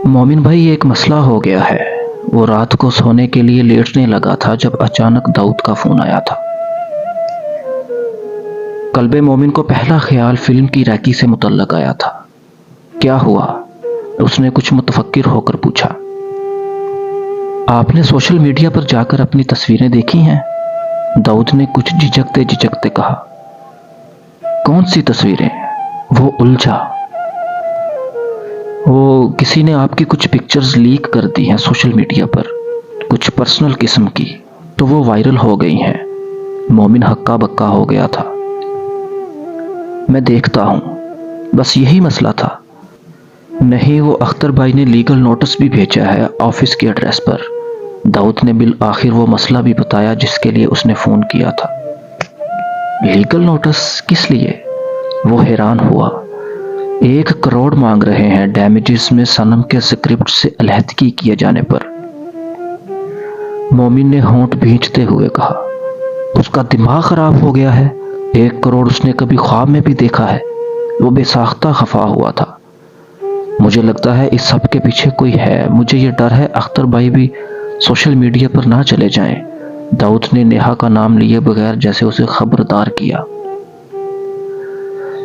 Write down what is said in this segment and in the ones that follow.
مومن بھائی ایک مسئلہ ہو گیا ہے۔ وہ رات کو سونے کے لیے لیٹنے لگا تھا جب اچانک داؤد کا فون آیا تھا۔ قلب مومن کو پہلا خیال فلم کی ریکی سے متعلق آیا تھا۔ کیا ہوا؟ اس نے کچھ متفکر ہو کر پوچھا۔ آپ نے سوشل میڈیا پر جا کر اپنی تصویریں دیکھی ہیں؟ داؤد نے کچھ جھجکتے کہا۔ کون سی تصویریں؟ وہ الجھا۔ وہ کسی نے آپ کی کچھ پکچرز لیک کر دی ہیں سوشل میڈیا پر، کچھ پرسنل قسم کی، تو وہ وائرل ہو گئی ہیں۔ مومن ہکا بکا ہو گیا تھا۔ میں دیکھتا ہوں، بس یہی مسئلہ تھا۔ نہیں، وہ اختر بھائی نے لیگل نوٹس بھی بھیجا ہے آفس کے ایڈریس پر۔ داؤد نے بالآخر وہ مسئلہ بھی بتایا جس کے لیے اس نے فون کیا تھا۔ لیگل نوٹس کس لیے؟ وہ حیران ہوا۔ 1 کروڑ مانگ رہے ہیں ڈیمیجز میں صنم کے سکرپٹ سے علیحدگی کیے جانے پر۔ مومن نے ہونٹ بھینچتے ہوئے کہا۔ اس کا دماغ خراب ہو گیا ہے۔ 1 کروڑ اس نے کبھی خواب میں بھی دیکھا ہے؟ وہ بے ساختہ خفا ہوا تھا۔ مجھے لگتا ہے اس سب کے پیچھے کوئی ہے۔ مجھے یہ ڈر ہے اختر بھائی بھی سوشل میڈیا پر نہ چلے جائیں۔ داؤد نے نیہا کا نام لیے بغیر جیسے اسے خبردار کیا۔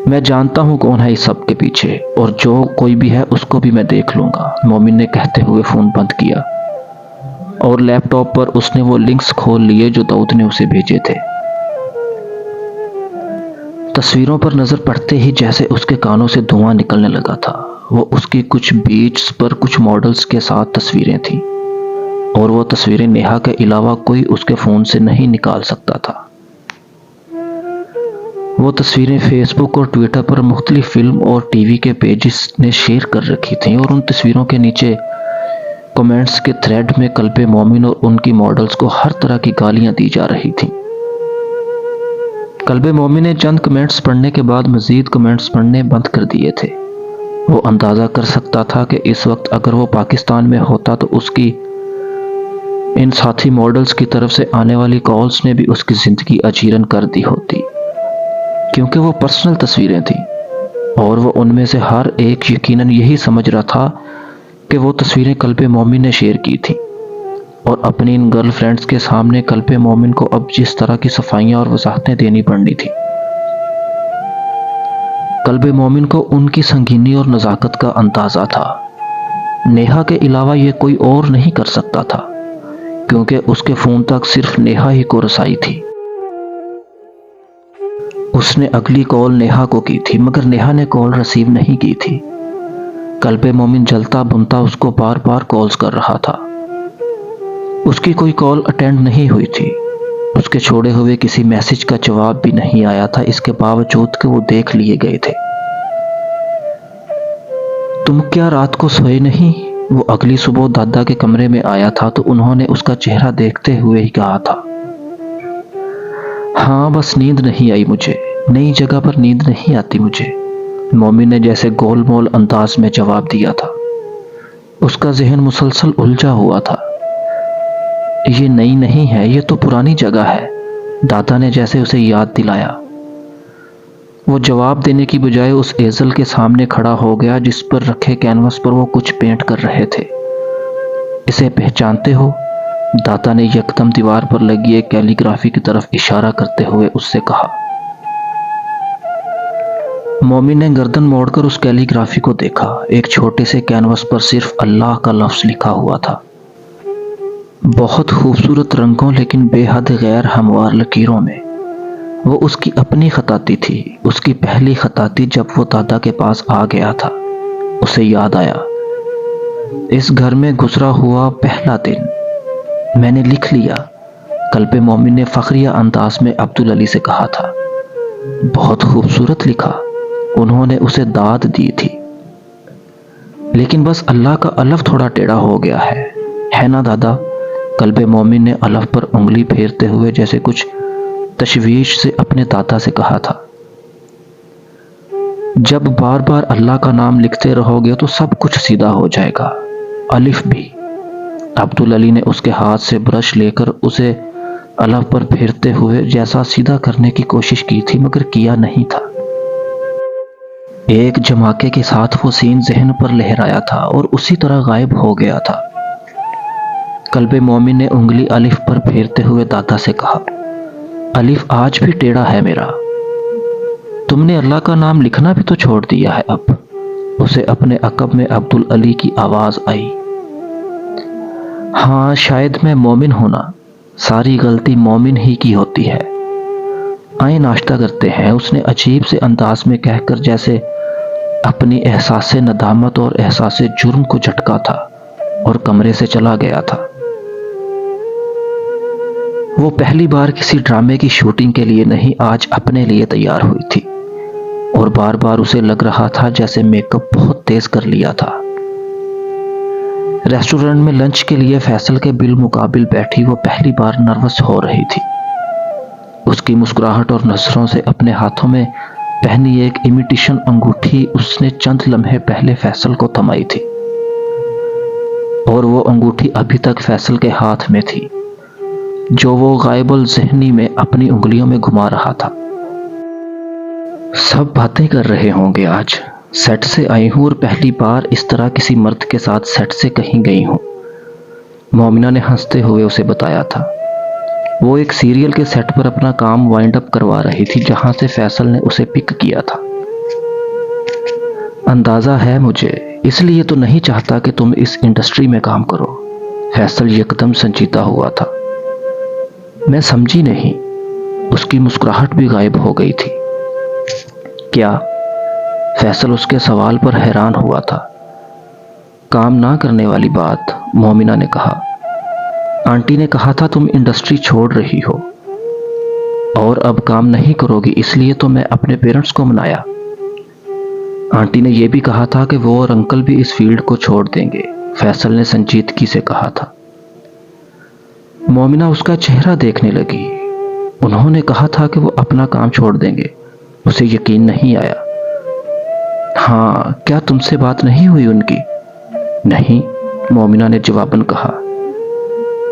میں جانتا ہوں کون ہے اس سب کے پیچھے، اور جو کوئی بھی ہے اس کو بھی میں دیکھ لوں گا، مومن نے کہتے ہوئے فون بند کیا، اور لیپ ٹاپ پر اس نے وہ لنکس کھول لیے جو داؤد نے اسے بھیجے تھے۔ تصویروں پر نظر پڑتے ہی جیسے اس کے کانوں سے دھواں نکلنے لگا تھا۔ وہ اس کی کچھ بیچز پر کچھ ماڈلز کے ساتھ تصویریں تھیں، اور وہ تصویریں نیہا کے علاوہ کوئی اس کے فون سے نہیں نکال سکتا تھا۔ وہ تصویریں فیس بک اور ٹویٹر پر مختلف فلم اور ٹی وی کے پیجز نے شیئر کر رکھی تھیں، اور ان تصویروں کے نیچے کمنٹس کے تھریڈ میں قلب مومن اور ان کی ماڈلز کو ہر طرح کی گالیاں دی جا رہی تھیں۔ قلب مومن نے چند کمنٹس پڑھنے کے بعد مزید کمنٹس پڑھنے بند کر دیے تھے۔ وہ اندازہ کر سکتا تھا کہ اس وقت اگر وہ پاکستان میں ہوتا تو اس کی ان ساتھی ماڈلز کی طرف سے آنے والی کالز نے بھی اس کی زندگی اجیرن کر دی ہوتی، کیونکہ وہ پرسنل تصویریں تھیں، اور وہ ان میں سے ہر ایک یقیناً یہی سمجھ رہا تھا کہ وہ تصویریں قلب مومن نے شیئر کی تھیں، اور اپنی ان گرل فرینڈز کے سامنے قلب مومن کو اب جس طرح کی صفائیاں اور وضاحتیں دینی پڑنی تھی۔ قلب مومن کو ان کی سنگینی اور نزاکت کا اندازہ تھا۔ نیہا کے علاوہ یہ کوئی اور نہیں کر سکتا تھا، کیونکہ اس کے فون تک صرف نیہا ہی کو رسائی تھی۔ اس نے اگلی کال نیہا کو کی تھی، مگر نیہا نے کال ریسیو نہیں کی تھی۔ قلب مومن جلتا بنتا اس کو بار بار کالز کر رہا تھا۔ اس کی کوئی کال اٹینڈ نہیں ہوئی تھی۔ اس کے چھوڑے ہوئے کسی میسج کا جواب بھی نہیں آیا تھا، اس کے باوجود کہ وہ دیکھ لیے گئے تھے۔ تم کیا رات کو سوئے نہیں؟ وہ اگلی صبح دادا کے کمرے میں آیا تھا تو انہوں نے اس کا چہرہ دیکھتے ہوئے ہی کہا تھا، ہاں بس نیند نہیں آئی مجھے، نئی جگہ پر نیند نہیں آتی مجھے، مومن نے جیسے گول مول انداز میں جواب دیا تھا۔ اس کا ذہن مسلسل الجھا ہوا تھا۔ یہ نئی نہیں ہے، یہ تو پرانی جگہ ہے، دادا نے جیسے اسے یاد دلایا۔ وہ جواب دینے کی بجائے اس ایزل کے سامنے کھڑا ہو گیا جس پر رکھے کینوس پر وہ کچھ پینٹ کر رہے تھے۔ اسے پہچانتے ہو؟ دادا نے یکدم دیوار پر لگی ایک کیلی گرافی کی طرف اشارہ کرتے ہوئے اس سے کہا۔ مومن نے گردن موڑ کر اس کیلی گرافی کو دیکھا۔ ایک چھوٹے سے کینوس پر صرف اللہ کا لفظ لکھا ہوا تھا، بہت خوبصورت رنگوں لیکن بے حد غیر ہموار لکیروں میں۔ وہ اس کی اپنی خطاطی تھی، اس کی پہلی خطاطی جب وہ دادا کے پاس آ گیا تھا۔ اسے یاد آیا، اس گھر میں گزرا ہوا پہلا دن میں نے لکھ لیا، قلب مومن نے فخریہ انداز میں عبدالعلی سے کہا تھا۔ بہت خوبصورت لکھا، انہوں نے اسے داد دی تھی، لیکن بس اللہ کا الف تھوڑا ٹیڑھا ہو گیا ہے نا دادا؟ قلب مومن نے الف پر انگلی پھیرتے ہوئے جیسے کچھ تشویش سے اپنے دادا سے کہا تھا۔ جب بار بار اللہ کا نام لکھتے رہو گے تو سب کچھ سیدھا ہو جائے گا، الف بھی۔ عبدالعلی نے اس کے ہاتھ سے برش لے کر اسے الف پر پھیرتے ہوئے جیسا سیدھا کرنے کی کوشش کی تھی، مگر کیا نہیں تھا۔ ایک جھماکے کے ساتھ وہ سین ذہن پر لہرایا تھا اور اسی طرح غائب ہو گیا تھا۔ قلب مومن نے انگلی الف پر پھیرتے ہوئے دادا سے کہا، الف آج بھی ٹیڑھا ہے میرا، تم نے اللہ کا نام لکھنا بھی تو چھوڑ دیا ہے اب۔ اسے اپنے عقب میں عبدالعلی کی آواز آئی۔ ہاں شاید میں مومن ہوں نا، ساری غلطی مومن ہی کی ہوتی ہے۔ آئیں ناشتہ کرتے ہیں، اس نے عجیب سے انداز میں کہہ کر جیسے اپنی احساس ندامت اور احساس جرم کو جھٹکا تھا اور کمرے سے چلا گیا تھا۔ وہ پہلی بار کسی ڈرامے کی شوٹنگ کے لیے نہیں، آج اپنے لیے تیار ہوئی تھی اور بار بار اسے لگ رہا تھا جیسے میک اپ بہت تیز کر لیا تھا۔ ریسٹورنٹ میں لنچ کے لیے فیصل کے بالمقابل بیٹھی وہ پہلی بار نروس ہو رہی تھی۔ اس کی مسکراہٹ اور نظروں سے اپنے ہاتھوں میں پہنی ایک امیٹیشن انگوٹھی اس نے چند لمحے پہلے فیصل کو تھمائی تھی، اور وہ انگوٹھی ابھی تک فیصل کے ہاتھ میں تھی جو وہ غائب الذہنی میں اپنی انگلیوں میں گھما رہا تھا۔ سب باتیں کر رہے ہوں گے، آج سیٹ سے آئی ہوں اور پہلی بار اس طرح کسی مرد کے ساتھ سیٹ سے کہیں گئی ہوں، مومنہ نے ہنستے ہوئے اسے بتایا تھا۔ وہ ایک سیریل کے سیٹ پر اپنا کام وائنڈ اپ کروا رہی تھی جہاں سے فیصل نے اسے پک کیا تھا۔ اندازہ ہے مجھے، اس لیے تو نہیں چاہتا کہ تم اس انڈسٹری میں کام کرو۔ فیصل یکدم سنجیدہ ہوا تھا۔ میں سمجھی نہیں۔ اس کی مسکراہٹ بھی غائب ہو گئی تھی۔ کیا؟ فیصل اس کے سوال پر حیران ہوا تھا۔ کام نہ کرنے والی بات، مومنہ نے کہا۔ آنٹی نے کہا تھا تم انڈسٹری چھوڑ رہی ہو اور اب کام نہیں کرو گی، اس لیے تو میں اپنے پیرنٹس کو منایا۔ آنٹی نے یہ بھی کہا تھا کہ وہ اور انکل بھی اس فیلڈ کو چھوڑ دیں گے، فیصل نے سنجیدگی سے کہا تھا۔ مومنہ اس کا چہرہ دیکھنے لگی۔ انہوں نے کہا تھا کہ وہ اپنا کام چھوڑ دیں گے، اسے یقین نہیں آیا۔ ہاں، کیا تم سے بات نہیں ہوئی ان کی؟ نہیں، مومنہ نے جواباً کہا۔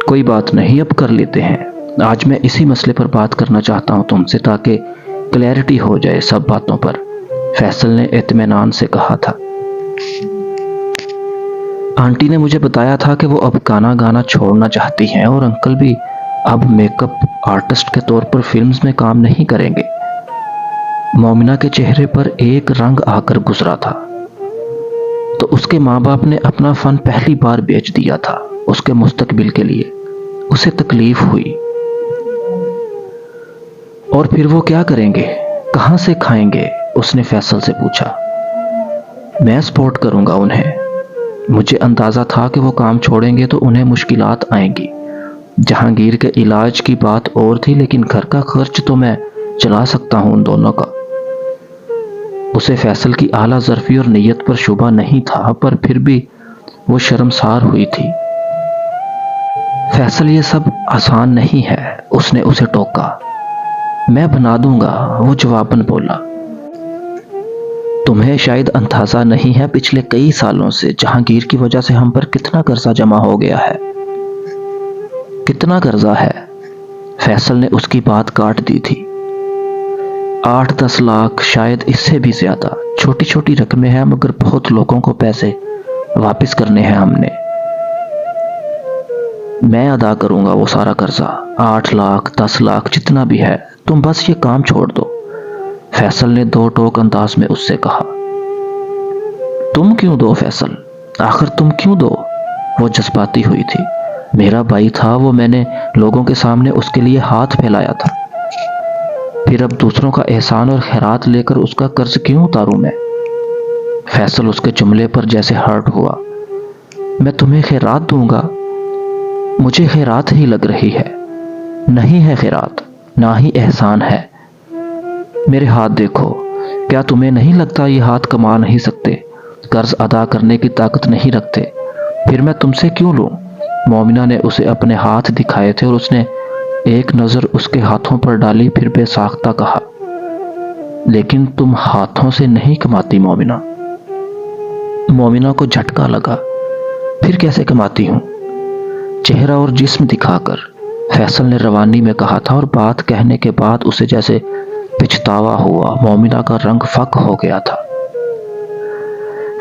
کوئی بات نہیں، اب کر لیتے ہیں۔ آج میں اسی مسئلے پر بات کرنا چاہتا ہوں تم سے تاکہ کلیئرٹی ہو جائے سب باتوں پر، فیصل نے اطمینان سے کہا تھا۔ آنٹی نے مجھے بتایا تھا کہ وہ اب گانا چھوڑنا چاہتی ہیں اور انکل بھی اب میک اپ آرٹسٹ کے طور پر فلمز میں کام نہیں کریں گے۔ مومنہ کے چہرے پر ایک رنگ آ کر گزرا تھا۔ تو اس کے ماں باپ نے اپنا فن پہلی بار بیچ دیا تھا اس کے مستقبل کے لیے۔ اسے تکلیف ہوئی۔ اور پھر وہ کیا کریں گے؟ کہاں سے کھائیں گے؟ اس نے فیصل سے پوچھا۔ میں سپورٹ کروں گا انہیں۔ مجھے اندازہ تھا کہ وہ کام چھوڑیں گے تو انہیں مشکلات آئیں گی۔ جہانگیر کے علاج کی بات اور تھی، لیکن گھر کا خرچ تو میں چلا سکتا ہوں ان دونوں کا۔ اسے فیصل کی اعلیٰ ظرفی اور نیت پر شبہ نہیں تھا، پر پھر بھی وہ شرمسار ہوئی تھی۔ فیصل یہ سب آسان نہیں ہے، اس نے اسے ٹوکا۔ میں بنا دوں گا، وہ جواباً بولا۔ تمہیں شاید اندازہ نہیں ہے پچھلے کئی سالوں سے جہانگیر کی وجہ سے ہم پر کتنا قرضہ جمع ہو گیا ہے۔ کتنا قرضہ ہے؟ فیصل نے اس کی بات کاٹ دی تھی۔ 8-10 لاکھ، شاید اس سے بھی زیادہ۔ چھوٹی چھوٹی رقمیں ہیں مگر بہت لوگوں کو پیسے واپس کرنے ہیں ہم نے۔ میں ادا کروں گا وہ سارا قرضہ، 8 لاکھ 10 لاکھ جتنا بھی ہے، تم بس یہ کام چھوڑ دو، فیصل نے دو ٹوک انداز میں اس سے کہا۔ تم کیوں دو فیصل؟ آخر تم کیوں دو؟ وہ جذباتی ہوئی تھی۔ میرا بھائی تھا وہ، میں نے لوگوں کے سامنے اس کے لیے ہاتھ پھیلایا تھا، پھر اب دوسروں کا احسان اور خیرات لے کر اس کا قرض کیوں اتاروں میں؟ فیصل اس کے جملے پر جیسے ہرٹ ہوا۔ میں تمہیں خیرات دوں گا؟ مجھے خیرات ہی لگ رہی ہے۔ نہیں ہے خیرات، نہ ہی احسان ہے۔ میرے ہاتھ دیکھو، کیا تمہیں نہیں لگتا یہ ہاتھ کما نہیں سکتے، قرض ادا کرنے کی طاقت نہیں رکھتے؟ پھر میں تم سے کیوں لوں؟ مومنہ نے اسے اپنے ہاتھ دکھائے تھے اور اس نے ایک نظر اس کے ہاتھوں پر ڈالی، پھر بے ساختہ کہا، لیکن تم ہاتھوں سے نہیں کماتی مومنہ۔ مومنہ کو جھٹکا لگا۔ پھر کیسے کماتی ہوں؟ چہرہ اور جسم دکھا کر، فیصل نے روانی میں کہا تھا، اور بات کہنے کے بعد اسے جیسے پچھتاوا ہوا۔ مومنہ کا رنگ فک ہو گیا تھا۔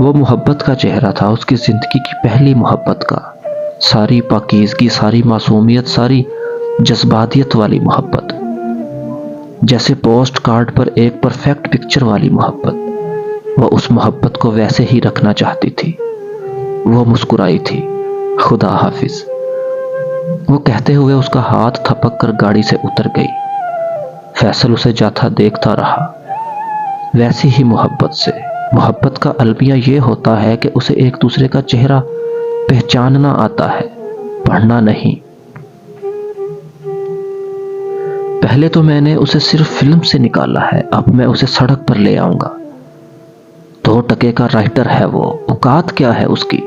وہ محبت کا چہرہ تھا، اس کی زندگی کی پہلی محبت کا، ساری پاکیزگی، ساری معصومیت، ساری جذباتیت والی محبت، جیسے پوسٹ کارڈ پر ایک پرفیکٹ پکچر والی محبت۔ وہ اس محبت کو ویسے ہی رکھنا چاہتی تھی۔ وہ مسکرائی تھی، خدا حافظ، وہ کہتے ہوئے اس کا ہاتھ تھپک کر گاڑی سے اتر گئی۔ فیصل اسے جاتا دیکھتا رہا۔ ویسی ہی محبت سے، محبت کا المیہ یہ ہوتا ہے کہ اسے ایک دوسرے کا چہرہ پہچاننا آتا ہے، پڑھنا نہیں۔ پہلے تو میں نے اسے صرف فلم سے نکالا ہے، اب میں اسے سڑک پر لے آؤں گا۔ 2 ٹکے کا رائٹر ہے وہ، اوقات کیا ہے اس کی؟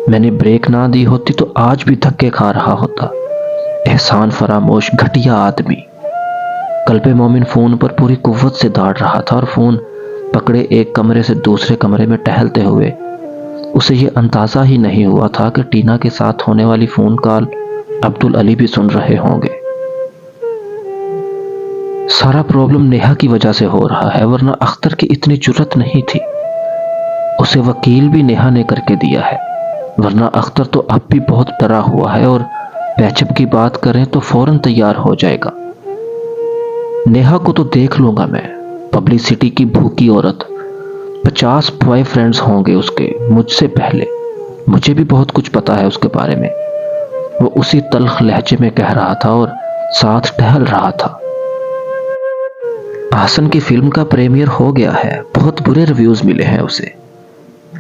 میں نے بریک نہ دی ہوتی تو آج بھی دھکے کھا رہا ہوتا۔ احسان فراموش، گھٹیا آدمی۔ قلب مومن فون پر پوری قوت سے داڑ رہا تھا اور فون پکڑے ایک کمرے سے دوسرے کمرے میں ٹہلتے ہوئے اسے یہ اندازہ ہی نہیں ہوا تھا کہ ٹینا کے ساتھ ہونے والی فون کال عبدالعلی بھی سن رہے ہوں گے۔ سارا پرابلم نیہا کی وجہ سے ہو رہا ہے، ورنہ اختر کی اتنی جرت نہیں تھی۔ اسے وکیل بھی نیہا نے کر کے دیا ہے، ورنہ اختر تو اب بھی بہت ڈرا ہوا ہے اور پیچپ کی بات کریں تو فوراً تیار ہو جائے گا۔ نیہا کو تو دیکھ لوں گا میں، پبلسٹی کی بھوکی عورت، 50 بوائے فرینڈز ہوں گے اس کے مجھ سے پہلے، مجھے بھی بہت کچھ پتا ہے اس کے بارے میں۔ وہ اسی تلخ لہجے میں کہہ رہا تھا اور ساتھ ٹہل رہا تھا۔ احسن کی فلم کا پریمیئر ہو گیا ہے، بہت برے ریویوز ملے ہیں اسے،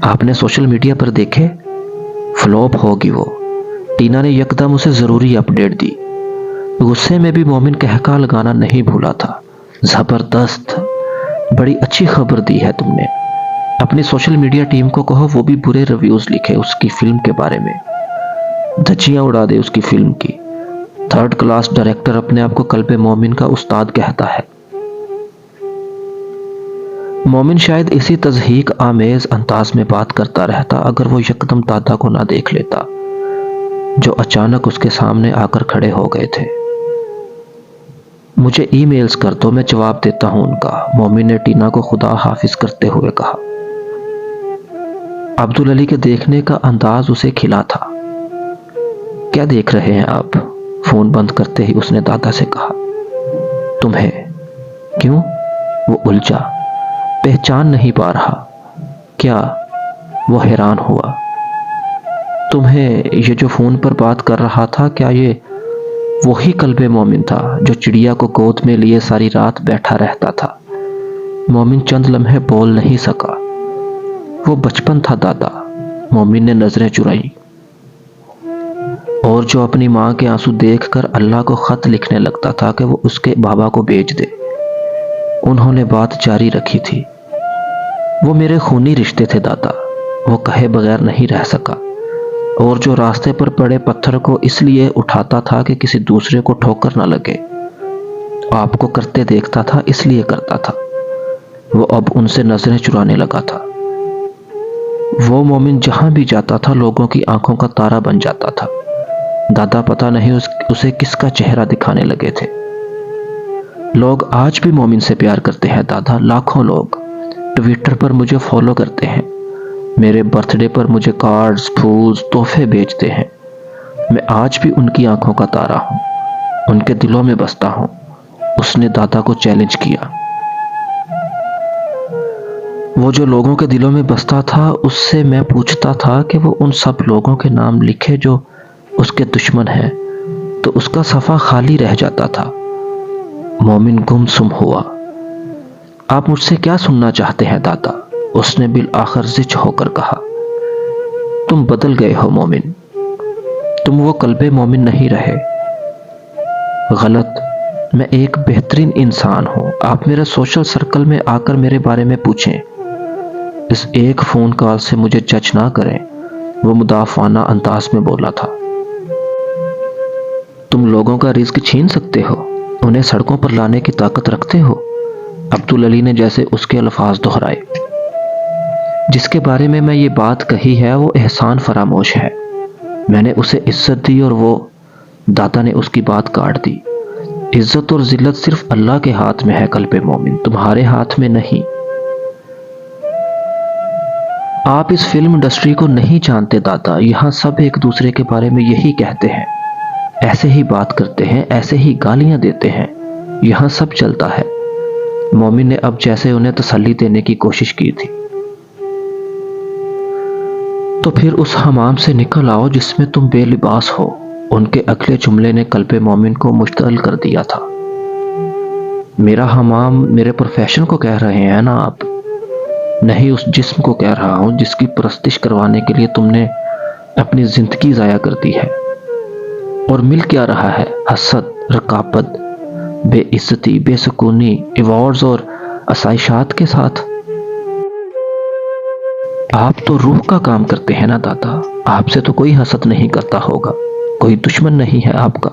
آپ نے سوشل میڈیا پر دیکھے؟ فلوپ ہوگی وہ۔ ٹینا نے یکدم اسے ضروری اپڈیٹ دی۔ غصے میں بھی مومن کہکا لگانا نہیں بھولا تھا۔ زبردست، بڑی اچھی خبر دی ہے تم نے۔ اپنی سوشل میڈیا ٹیم کو کہو وہ بھی برے ریویوز لکھے اس کی فلم کے بارے میں، دھجیاں اڑا دے اس کی فلم کی۔ 3rd کلاس ڈائریکٹر اپنے آپ کو قلب مومن کا استاد کہتا ہے۔ مومن شاید اسی تضحیک آمیز انداز میں بات کرتا رہتا اگر وہ یکدم دادا کو نہ دیکھ لیتا، جو اچانک اس کے سامنے آ کر کھڑے ہو گئے تھے۔ مجھے ای میلز کر دو، میں جواب دیتا ہوں ان کا، مومن نے ٹینا کو خدا حافظ کرتے ہوئے کہا۔ عبدالعلی کے دیکھنے کا انداز اسے کھلا تھا۔ کیا دیکھ رہے ہیں آپ؟ فون بند کرتے ہی اس نے دادا سے کہا۔ تمہیں۔ کیوں؟ وہ الجھا، پہچان نہیں پا رہا۔ کیا؟ وہ حیران ہوا۔ تمہیں، یہ جو فون پر بات کر رہا تھا، کیا یہ وہی قلب مومن تھا جو چڑیا کو گود میں لیے ساری رات بیٹھا رہتا تھا؟ مومن چند لمحے بول نہیں سکا۔ وہ بچپن تھا دادا، مومن نے نظریں چرائیں، اور جو اپنی ماں کے آنسو دیکھ کر اللہ کو خط لکھنے لگتا تھا کہ وہ اس کے بابا کو بھیج دے۔ انہوں نے بات جاری رکھی تھی۔ وہ میرے خونی رشتے تھے دادا، وہ کہے بغیر نہیں رہ سکا، اور جو راستے پر پڑے پتھر کو اس لیے اٹھاتا تھا کہ کسی دوسرے کو ٹھوکر نہ لگے، آپ کو کرتے دیکھتا تھا اس لیے کرتا تھا۔ وہ اب ان سے نظریں چرانے لگا تھا۔ وہ مومن جہاں بھی جاتا تھا لوگوں کی آنکھوں کا تارا بن جاتا تھا۔ دادا پتہ نہیں اسے کس کا چہرہ دکھانے لگے تھے۔ لوگ آج بھی مومن سے پیار کرتے ہیں دادا، لاکھوں لوگ ٹویٹر پر مجھے فالو کرتے ہیں، میرے برتھ ڈے پر مجھے کارڈز، پھولز، تحفے بھیجتے ہیں۔ میں آج بھی ان کی آنکھوں کا تارا ہوں، ان کے دلوں میں بستا ہوں۔ اس نے دادا کو چیلنج کیا۔ وہ جو لوگوں کے دلوں میں بستا تھا، اس سے میں پوچھتا تھا کہ وہ ان سب لوگوں کے نام لکھے جو اس کے دشمن ہیں، تو اس کا صفحہ خالی رہ جاتا تھا۔ مومن گم سم ہوا۔ آپ مجھ سے کیا سننا چاہتے ہیں دادا؟ اس نے بالآخر زچ ہو کر کہا۔ تم بدل گئے ہو مومن، تم وہ قلب مومن نہیں رہے۔ غلط، میں ایک بہترین انسان ہوں۔ آپ میرے سوشل سرکل میں آ کر میرے بارے میں پوچھیں، اس ایک فون کال سے مجھے جج نہ کریں، وہ مدافعانہ انداز میں بولا تھا۔ تم لوگوں کا رزق چھین سکتے ہو، انہیں سڑکوں پر لانے کی طاقت رکھتے ہو؟ عبدالعلی نے جیسے اس کے الفاظ دہرائے۔ جس کے بارے میں یہ بات کہی ہے وہ احسان فراموش ہے، میں نے اسے عزت دی اور وہ، دادا نے اس کی بات کاٹ دی۔ عزت اور ذلت صرف اللہ کے ہاتھ میں ہے قلب مومن، تمہارے ہاتھ میں نہیں۔ آپ اس فلم انڈسٹری کو نہیں جانتے دادا، یہاں سب ایک دوسرے کے بارے میں یہی کہتے ہیں، ایسے ہی بات کرتے ہیں، ایسے ہی گالیاں دیتے ہیں، یہاں سب چلتا ہے۔ مومن نے اب جیسے انہیں تسلی دینے کی کوشش کی تھی۔ تو پھر اس حمام سے نکل آؤ جس میں تم بے لباس ہو، ان کے اگلے جملے نے قلب مومن کو مشتعل کر دیا تھا۔ میرا حمام میرے پروفیشن کو کہہ رہے ہیں نا آپ؟ نہیں، اس جسم کو کہہ رہا ہوں جس کی پرستش کروانے کے لیے تم نے اپنی زندگی ضائع کر دی ہے۔ اور مل کیا رہا ہے؟ حسد، رقابت، بے عزتی، بے سکونی، ایوارڈز اور آسائشات کے ساتھ۔ آپ تو روح کا کام کرتے ہیں نا دادا، آپ سے تو کوئی حسد نہیں کرتا ہوگا، کوئی دشمن نہیں ہے آپ کا۔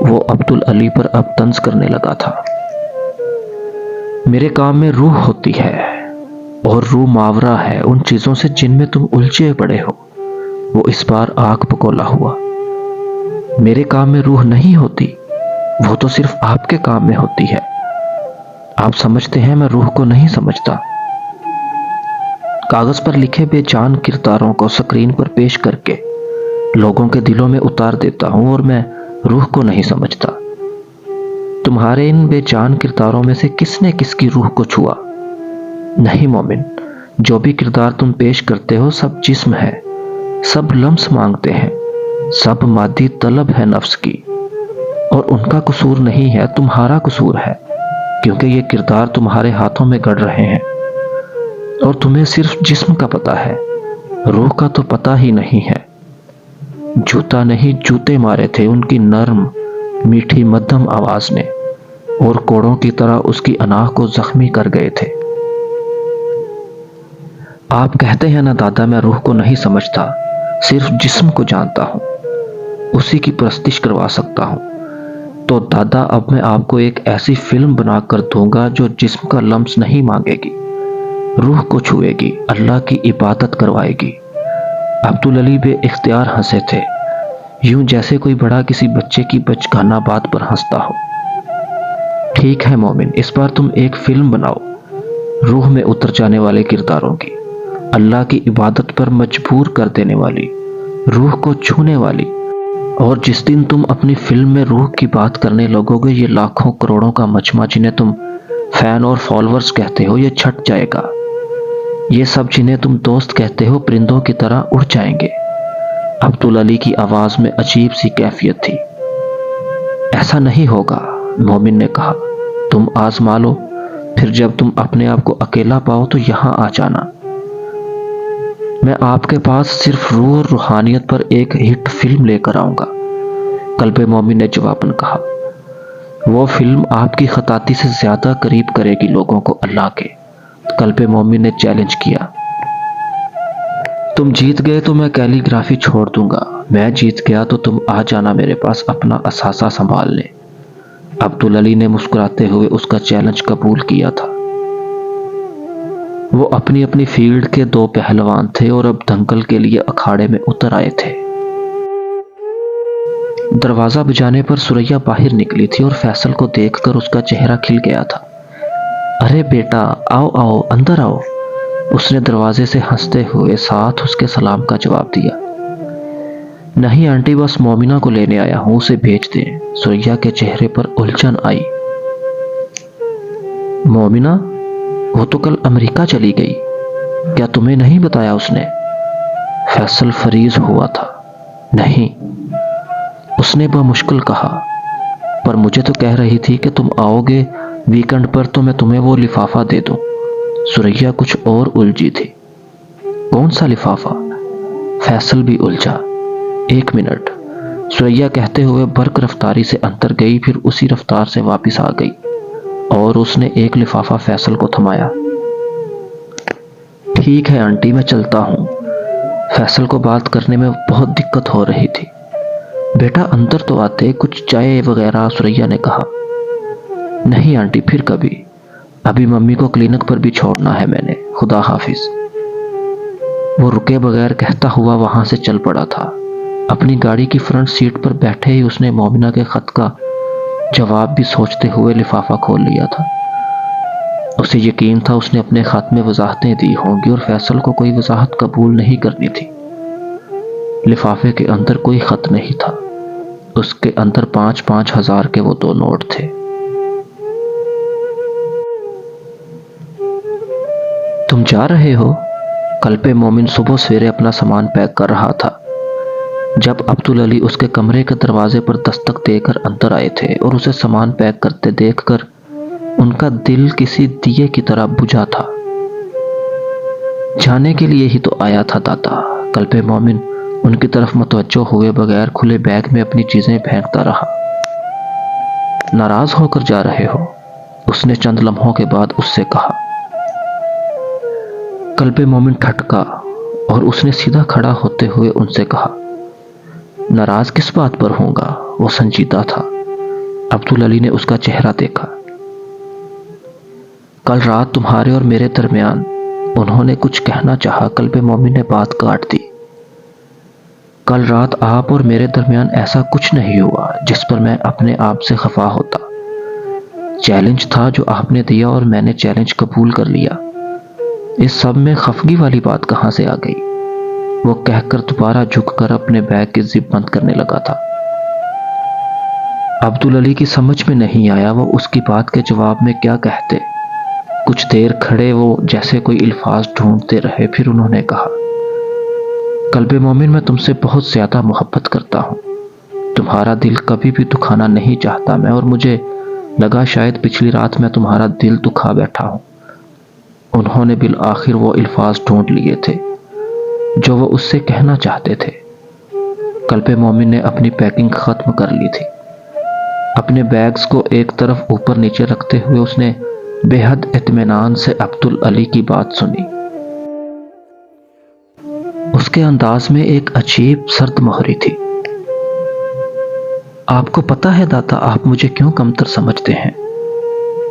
وہ عبدالعلی پر اب طنز کرنے لگا تھا۔ میرے کام میں روح ہوتی ہے، اور روح ماورا ہے ان چیزوں سے جن میں تم الجھے پڑے ہو۔ وہ اس بار آنکھ پکولا ہوا۔ میرے کام میں روح نہیں ہوتی، وہ تو صرف آپ کے کام میں ہوتی ہے۔ آپ سمجھتے ہیں میں روح کو نہیں سمجھتا۔ کاغذ پر لکھے بے جان کرداروں کو سکرین پر پیش کر کے لوگوں کے دلوں میں اتار دیتا ہوں، اور میں روح کو نہیں سمجھتا۔ تمہارے ان بے جان کرداروں میں سے کس نے کس کی روح کو چھوا؟ نہیں مومن، جو بھی کردار تم پیش کرتے ہو سب جسم ہے، سب لمس مانگتے ہیں، سب مادی طلب ہے نفس کی، اور ان کا قصور نہیں ہے، تمہارا قصور ہے، کیونکہ یہ کردار تمہارے ہاتھوں میں گڑ رہے ہیں، اور تمہیں صرف جسم کا پتہ ہے، روح کا تو پتہ ہی نہیں ہے۔ جوتا نہیں جوتے مارے تھے ان کی نرم میٹھی مدھم آواز نے، اور کوڑوں کی طرح اس کی انا کو زخمی کر گئے تھے۔ آپ کہتے ہیں نا دادا میں روح کو نہیں سمجھتا، صرف جسم کو جانتا ہوں، اسی کی پرستش کروا سکتا ہوں۔ تو دادا اب میں آپ کو ایک ایسی فلم بنا کر دوں گا جو جسم کا لمس نہیں مانگے گی، روح کو چھوئے گی، اللہ کی عبادت کروائے گی۔ عبدالعلی بے اختیار ہنسے تھے، یوں جیسے کوئی بڑا کسی بچے کی بچگانہ بات پر ہنستا ہو۔ ٹھیک ہے مومن، اس بار تم ایک فلم بناؤ، روح میں اتر جانے والے کرداروں کی، اللہ کی عبادت پر مجبور کر دینے والی، روح کو چھونے والی۔ اور جس دن تم اپنی فلم میں روح کی بات کرنے لگو گے، یہ لاکھوں کروڑوں کا مجمع جنہیں تم فین اور فالورز کہتے ہو، یہ چھٹ جائے گا۔ یہ سب جنہیں تم دوست کہتے ہو پرندوں کی طرح اڑ جائیں گے۔ عبدالعلی کی آواز میں عجیب سی کیفیت تھی۔ ایسا نہیں ہوگا، مومن نے کہا، تم آزما لو، پھر جب تم اپنے آپ کو اکیلا پاؤ تو یہاں آ جانا۔ میں آپ کے پاس صرف روح اور روحانیت پر ایک ہٹ فلم لے کر آؤں گا، قلب مومن نے جواباً کہا۔ وہ فلم آپ کی خطاطی سے زیادہ قریب کرے گی لوگوں کو اللہ کے، قلب مومن نے چیلنج کیا۔ تم جیت گئے تو میں کیلی گرافی چھوڑ دوں گا، میں جیت گیا تو تم آ جانا میرے پاس اپنا اثاثہ سنبھال لے۔ عبدالعلی نے مسکراتے ہوئے اس کا چیلنج قبول کیا تھا۔ وہ اپنی اپنی فیلڈ کے دو پہلوان تھے اور اب دنگل کے لیے اکھاڑے میں اتر آئے تھے۔ دروازہ بجانے پر سریا باہر نکلی تھی اور فیصل کو دیکھ کر اس کا چہرہ کھل گیا تھا۔ ارے بیٹا، آؤ آؤ، اندر آؤ، اس نے دروازے سے ہنستے ہوئے ساتھ اس کے سلام کا جواب دیا۔ نہیں آنٹی، بس مومنہ کو لینے آیا ہوں، اسے بھیج دیں۔ سریا کے چہرے پر الجھن آئی۔ مومنہ؟ وہ تو کل امریکہ چلی گئی، کیا تمہیں نہیں بتایا اس نے؟ فیصل فریز ہوا تھا۔ نہیں، اس نے بمشکل کہا، پر مجھے تو کہہ رہی تھی کہ تم آؤ گے ویکنڈ پر تو میں تمہیں وہ لفافہ دے دوں۔ سریا کچھ اور الجھی تھی۔ کون سا لفافہ؟ فیصل بھی الجھا۔ ایک منٹ، سریا کہتے ہوئے برق رفتاری سے اندر گئی، پھر اسی رفتار سے واپس آ گئی اور اس نے ایک لفافہ فیصل کو تھمایا۔ ٹھیک ہے آنٹی، میں چلتا ہوں۔ فیصل کو بات کرنے میں بہت دقت ہو رہی تھی۔ بیٹا اندر تو آتے، کچھ چائے وغیرہ، سریا نے کہا۔ نہیں آنٹی، پھر کبھی، ابھی ممی کو کلینک پر بھی چھوڑنا ہے میں نے، خدا حافظ۔ وہ رکے بغیر کہتا ہوا وہاں سے چل پڑا تھا۔ اپنی گاڑی کی فرنٹ سیٹ پر بیٹھے ہی اس نے مومنہ کے خط کا جواب بھی سوچتے ہوئے لفافہ کھول لیا تھا۔ اسے یقین تھا اس نے اپنے خط میں وضاحتیں دی ہوں گی اور فیصل کو کوئی وضاحت قبول نہیں کرنی تھی۔ لفافے کے اندر کوئی خط نہیں تھا، اس کے اندر 5,000 کے وہ 2 نوٹ تھے۔ تم جا رہے ہو؟ قلب مومن صبح سویرے اپنا سامان پیک کر رہا تھا جب عبدالعلی اس کے کمرے کے دروازے پر دستک دے کر اندر آئے تھے اور اسے سامان پیک کرتے دیکھ کر ان کا دل کسی دیے کی طرح بجھا تھا۔ جانے کے لیے ہی تو آیا تھا دادا۔ قلب مومن ان کی طرف متوجہ ہوئے بغیر کھلے بیگ میں اپنی چیزیں پھینکتا رہا۔ ناراض ہو کر جا رہے ہو؟ اس نے چند لمحوں کے بعد اس سے کہا۔ قلب مومن ٹھٹکا اور اس نے سیدھا کھڑا ہوتے ہوئے ان سے کہا، ناراض کس بات پر ہوں گا؟ وہ سنجیدہ تھا۔ عبدالعلی نے اس کا چہرہ دیکھا۔ کل رات تمہارے اور میرے درمیان انہوں نے کچھ کہنا چاہا۔ قلب مومن نے بات کاٹ دی۔ کل رات آپ اور میرے درمیان ایسا کچھ نہیں ہوا جس پر میں اپنے آپ سے خفا ہوتا۔ چیلنج تھا جو آپ نے دیا اور میں نے چیلنج قبول کر لیا۔ اس سب میں خفگی والی بات کہاں سے آ گئی؟ وہ کہہ کر دوبارہ جھک کر اپنے بیگ کی زپ بند کرنے لگا تھا۔ عبدالعلی کی سمجھ میں نہیں آیا وہ اس کی بات کے جواب میں کیا کہتے۔ کچھ دیر کھڑے وہ جیسے کوئی الفاظ ڈھونڈتے رہے، پھر انہوں نے کہا، قلب مومن میں تم سے بہت زیادہ محبت کرتا ہوں، تمہارا دل کبھی بھی دکھانا نہیں چاہتا میں، اور مجھے لگا شاید پچھلی رات میں تمہارا دل دکھا بیٹھا ہوں۔ انہوں نے بالآخر وہ الفاظ ڈھونڈ لیے تھے جو وہ اس سے کہنا چاہتے تھے۔ قلب مومن نے اپنی پیکنگ ختم کر لی تھی۔ اپنے بیگز کو ایک طرف اوپر نیچے رکھتے ہوئے اس نے بے حد اطمینان سے عبدالعلی کی بات سنی۔ اس کے انداز میں ایک عجیب سرد مہری تھی۔ آپ کو پتہ ہے دادا آپ مجھے کیوں کمتر سمجھتے ہیں؟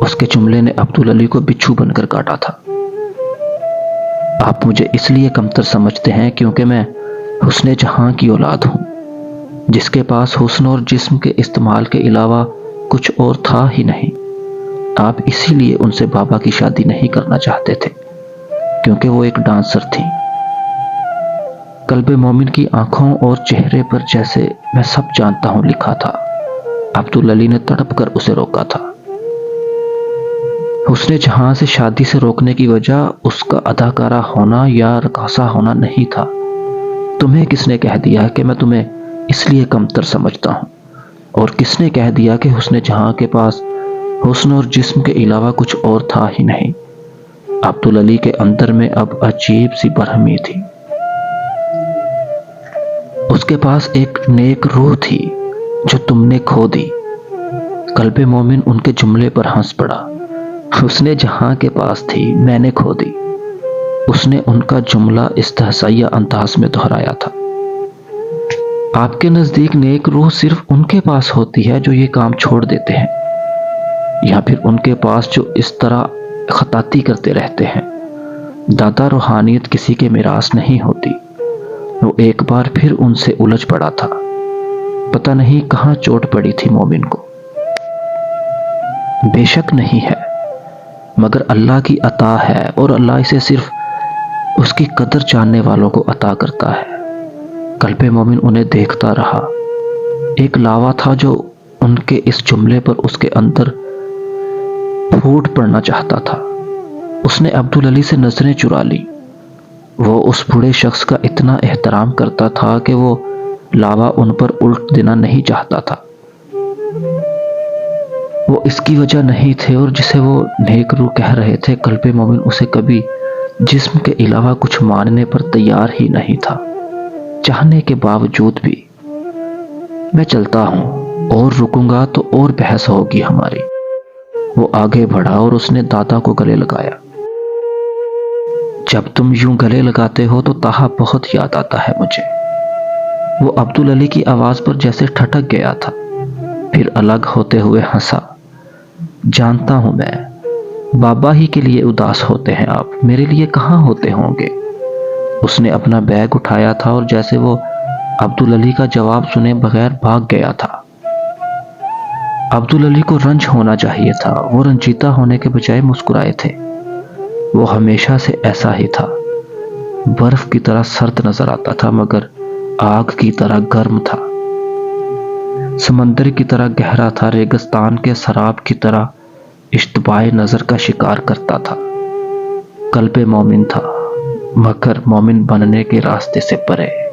اس کے جملے نے عبدالعلی کو بچھو بن کر کاٹا تھا۔ آپ مجھے اس لیے کمتر سمجھتے ہیں کیونکہ میں حسن جہاں کی اولاد ہوں، جس کے پاس حسن اور جسم کے استعمال کے علاوہ کچھ اور تھا ہی نہیں۔ آپ اسی لیے ان سے بابا کی شادی نہیں کرنا چاہتے تھے کیونکہ وہ ایک ڈانسر تھیں۔ قلب مومن کی آنکھوں اور چہرے پر جیسے میں سب جانتا ہوں لکھا تھا۔ عبدالعلی نے تڑپ کر اسے روکا تھا۔ حسن جہاں سے شادی سے روکنے کی وجہ اس کا اداکارہ ہونا یا رقاصہ ہونا نہیں تھا۔ تمہیں کس نے کہہ دیا کہ میں تمہیں اس لیے کمتر سمجھتا ہوں؟ اور کس نے کہہ دیا کہ حسن جہاں کے پاس حسن اور جسم کے علاوہ کچھ اور تھا ہی نہیں؟ عبدالعلی کے اندر میں اب عجیب سی برہمی تھی۔ اس کے پاس ایک نیک روح تھی جو تم نے کھو دی۔ قلب مومن ان کے جملے پر ہنس پڑا۔ حسن جہاں کے پاس تھی، میں نے کھو دی۔ اس نے ان کا جملہ استہزائیہ انداز میں دہرایا تھا۔ آپ کے نزدیک نیک روح صرف ان کے پاس ہوتی ہے جو یہ کام چھوڑ دیتے ہیں، یا پھر ان کے پاس جو اس طرح خطاطی کرتے رہتے ہیں؟ دادا روحانیت کسی کے میراث نہیں ہوتی۔ وہ ایک بار پھر ان سے الجھ پڑا تھا۔ پتہ نہیں کہاں چوٹ پڑی تھی مومن کو۔ بے شک نہیں ہے، مگر اللہ کی عطا ہے اور اللہ اسے صرف اس کی قدر جاننے والوں کو عطا کرتا ہے۔ قلب مومن انہیں دیکھتا رہا۔ ایک لاوا تھا جو ان کے اس جملے پر اس کے اندر پھوٹ پڑنا چاہتا تھا۔ اس نے عبدالعلی سے نظریں چرا لی۔ وہ اس بوڑھے شخص کا اتنا احترام کرتا تھا کہ وہ لاوا ان پر الٹ دینا نہیں چاہتا تھا۔ وہ اس کی وجہ نہیں تھے، اور جسے وہ نیک روح کہہ رہے تھے قلب مومن اسے کبھی جسم کے علاوہ کچھ ماننے پر تیار ہی نہیں تھا، چاہنے کے باوجود بھی۔ میں چلتا ہوں، اور رکوں گا تو اور بحث ہوگی ہماری۔ وہ آگے بڑھا اور اس نے دادا کو گلے لگایا۔ جب تم یوں گلے لگاتے ہو تو طاہا بہت یاد آتا ہے مجھے۔ وہ عبدالعلی کی آواز پر جیسے ٹھٹک گیا تھا، پھر الگ ہوتے ہوئے ہنسا۔ جانتا ہوں میں، بابا ہی کے لیے اداس ہوتے ہیں آپ، میرے لیے کہاں ہوتے ہوں گے۔ اس نے اپنا بیگ اٹھایا تھا اور جیسے وہ عبدالعلی کا جواب سنے بغیر بھاگ گیا تھا۔ عبدالعلی کو رنج ہونا چاہیے تھا، وہ رنجیدہ ہونے کے بجائے مسکرائے تھے۔ وہ ہمیشہ سے ایسا ہی تھا، برف کی طرح سرد نظر آتا تھا مگر آگ کی طرح گرم تھا، سمندر کی طرح گہرا تھا، ریگستان کے سراب کی طرح اشتباہ نظر کا شکار کرتا تھا۔ قلب مومن تھا مگر مومن بننے کے راستے سے پرے۔